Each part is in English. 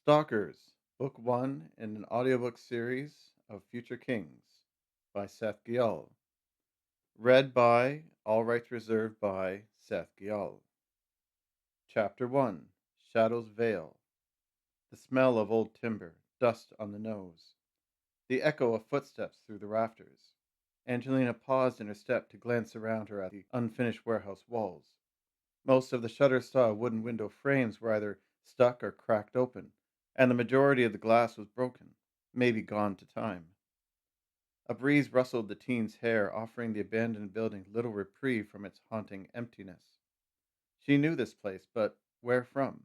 Stalkers, Book 1 in an audiobook series of Future Kings by Seth Giolle. Read by, all rights reserved by, Seth Giolle. Chapter 1 Shadows Veil. The smell of old timber, dust on the nose, the echo of footsteps through the rafters. Angelina paused in her step to glance around her at the unfinished warehouse walls. Most of the shutter-style wooden window frames were either stuck or cracked open, and the majority of the glass was broken, maybe gone to time. A breeze rustled the teen's hair, offering the abandoned building little reprieve from its haunting emptiness. She knew this place, but where from?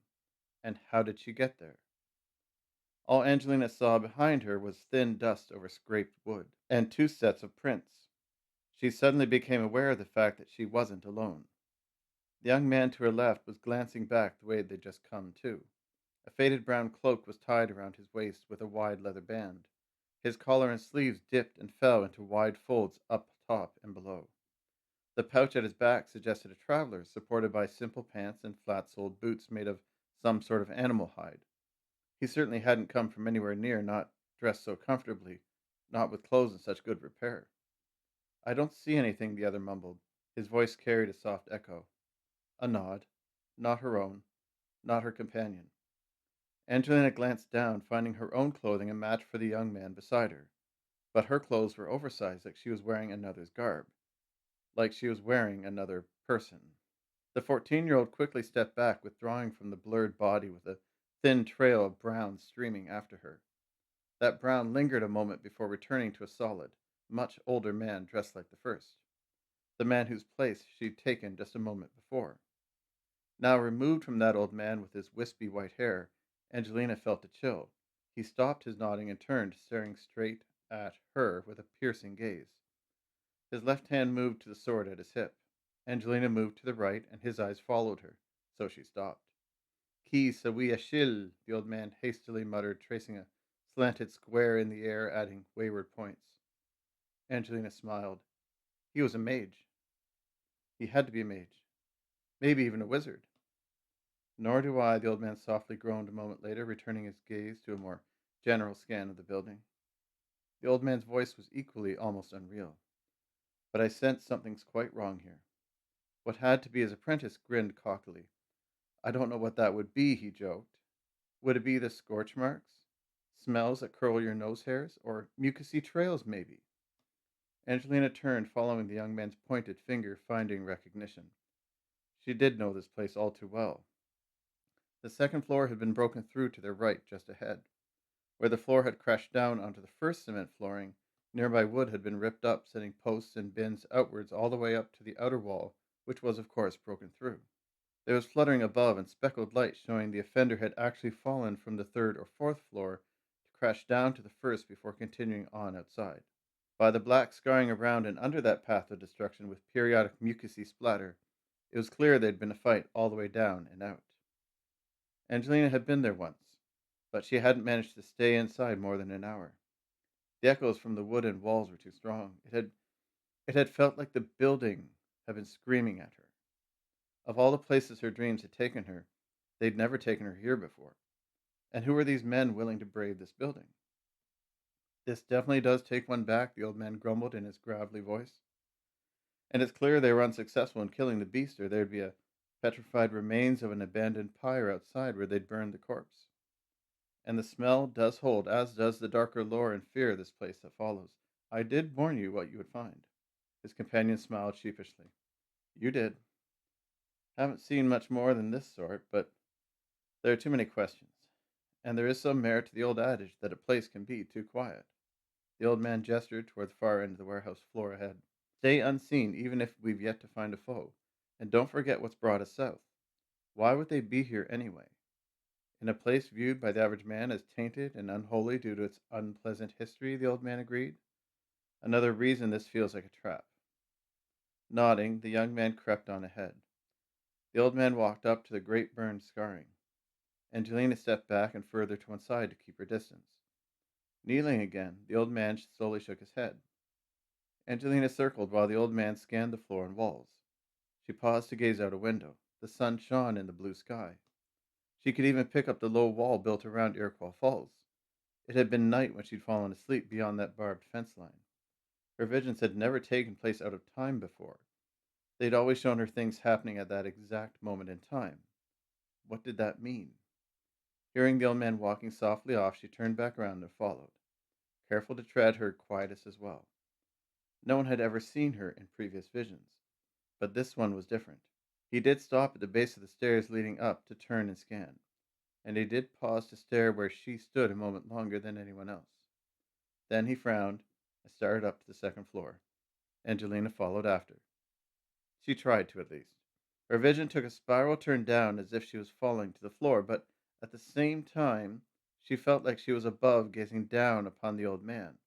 And how did she get there? All Angelina saw behind her was thin dust over scraped wood, and two sets of prints. She suddenly became aware of the fact that she wasn't alone. The young man to her left was glancing back the way they'd just come, too. A faded brown cloak was tied around his waist with a wide leather band. His collar and sleeves dipped and fell into wide folds up top and below. The pouch at his back suggested a traveler, supported by simple pants and flat-soled boots made of some sort of animal hide. He certainly hadn't come from anywhere near, not dressed so comfortably, not with clothes in such good repair. "I don't see anything," the other mumbled. His voice carried a soft echo. A nod. Not her own. Not her companion. Angelina glanced down, finding her own clothing a match for the young man beside her. But her clothes were oversized, like she was wearing another's garb. Like she was wearing another person. The 14-year-old quickly stepped back, withdrawing from the blurred body with a thin trail of brown streaming after her. That brown lingered a moment before returning to a solid, much older man dressed like the first. The man whose place she'd taken just a moment before. Now removed from that old man with his wispy white hair, Angelina felt a chill. He stopped his nodding and turned, staring straight at her with a piercing gaze. His left hand moved to the sword at his hip. Angelina moved to the right, and his eyes followed her, so she stopped. Qui savouille Achille, the old man hastily muttered, tracing a slanted square in the air, adding wayward points. Angelina smiled. He was a mage. He had to be a mage. Maybe even a wizard. Nor do I, the old man softly groaned a moment later, returning his gaze to a more general scan of the building. The old man's voice was equally almost unreal. But I sense something's quite wrong here. What had to be his apprentice grinned cockily. I don't know what that would be, he joked. Would it be the scorch marks? Smells that curl your nose hairs? Or mucousy trails, maybe? Angelina turned, following the young man's pointed finger, finding recognition. She did know this place all too well. The second floor had been broken through to their right, just ahead. Where the floor had crashed down onto the first cement flooring, nearby wood had been ripped up, sending posts and bins outwards all the way up to the outer wall, which was, of course, broken through. There was fluttering above and speckled light showing the offender had actually fallen from the third or fourth floor to crash down to the first before continuing on outside. By the black scarring around and under that path of destruction with periodic mucousy splatter, it was clear there'd been a fight all the way down and out. Angelina had been there once, but she hadn't managed to stay inside more than an hour. The echoes from the wooden walls were too strong. It had felt like the building had been screaming at her. Of all the places her dreams had taken her, they'd never taken her here before. And who were these men willing to brave this building? This definitely does take one back, the old man grumbled in his gravelly voice. And it's clear they were unsuccessful in killing the beast, or there'd be a petrified remains of an abandoned pyre outside where they'd burned the corpse. And the smell does hold, as does the darker lore and fear of this place that follows. I did warn you what you would find. His companion smiled sheepishly. You did. Haven't seen much more than this sort, but there are too many questions. And there is some merit to the old adage that a place can be too quiet. The old man gestured toward the far end of the warehouse floor ahead. Stay unseen, even if we've yet to find a foe. And don't forget what's brought us south. Why would they be here anyway? In a place viewed by the average man as tainted and unholy due to its unpleasant history, the old man agreed. Another reason this feels like a trap. Nodding, the young man crept on ahead. The old man walked up to the great burned scarring. Angelina stepped back and further to one side to keep her distance. Kneeling again, the old man slowly shook his head. Angelina circled while the old man scanned the floor and walls. She paused to gaze out a window. The sun shone in the blue sky. She could even pick up the low wall built around Iroquois Falls. It had been night when she'd fallen asleep beyond that barbed fence line. Her visions had never taken place out of time before. They'd always shown her things happening at that exact moment in time. What did that mean? Hearing the old man walking softly off, she turned back around and followed, careful to tread her quietest as well. No one had ever seen her in previous visions, but this one was different. He did stop at the base of the stairs leading up to turn and scan, and he did pause to stare where she stood a moment longer than anyone else. Then he frowned and started up to the second floor. Angelina followed after. She tried to, at least. Her vision took a spiral turn down as if she was falling to the floor, but at the same time, she felt like she was above, gazing down upon the old man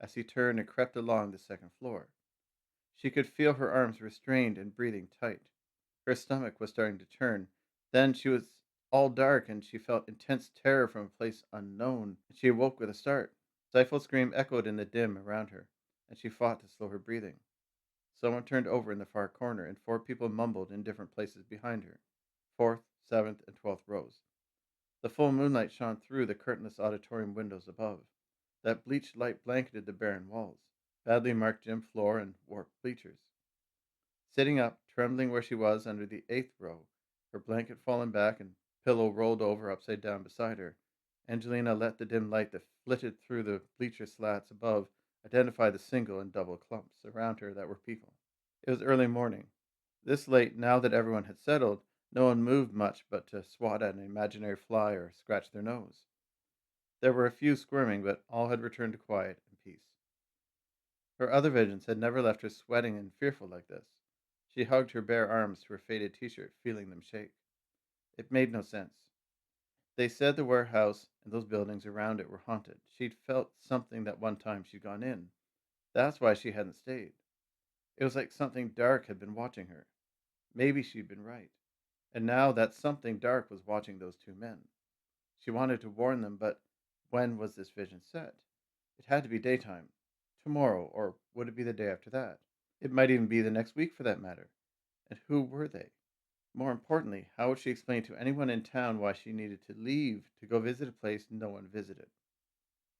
as he turned and crept along the second floor. She could feel her arms restrained and breathing tight. Her stomach was starting to turn. Then she was all dark and she felt intense terror from a place unknown. She awoke with a start. Stifled scream echoed in the dim around her, and she fought to slow her breathing. Someone turned over in the far corner, and four people mumbled in different places behind her. Fourth, seventh, and 12th rows. The full moonlight shone through the curtainless auditorium windows above. That bleached light blanketed the barren walls, badly marked gym floor, and warped bleachers. Sitting up, trembling where she was under the 8th row, her blanket fallen back and pillow rolled over upside down beside her, Angelina let the dim light that flitted through the bleacher slats above identify the single and double clumps around her that were people. It was early morning. This late, now that everyone had settled, no one moved much but to swat at an imaginary fly or scratch their nose. There were a few squirming, but all had returned to quiet and peace. Her other visions had never left her sweating and fearful like this. She hugged her bare arms to her faded t-shirt, feeling them shake. It made no sense. They said the warehouse and those buildings around it were haunted. She'd felt something that one time she'd gone in. That's why she hadn't stayed. It was like something dark had been watching her. Maybe she'd been right. And now that something dark was watching those two men. She wanted to warn them, but when was this vision set? It had to be daytime. Tomorrow, or would it be the day after that? It might even be the next week for that matter. And who were they? More importantly, how would she explain to anyone in town why she needed to leave to go visit a place no one visited?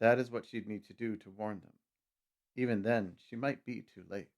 That is what she'd need to do to warn them. Even then, she might be too late.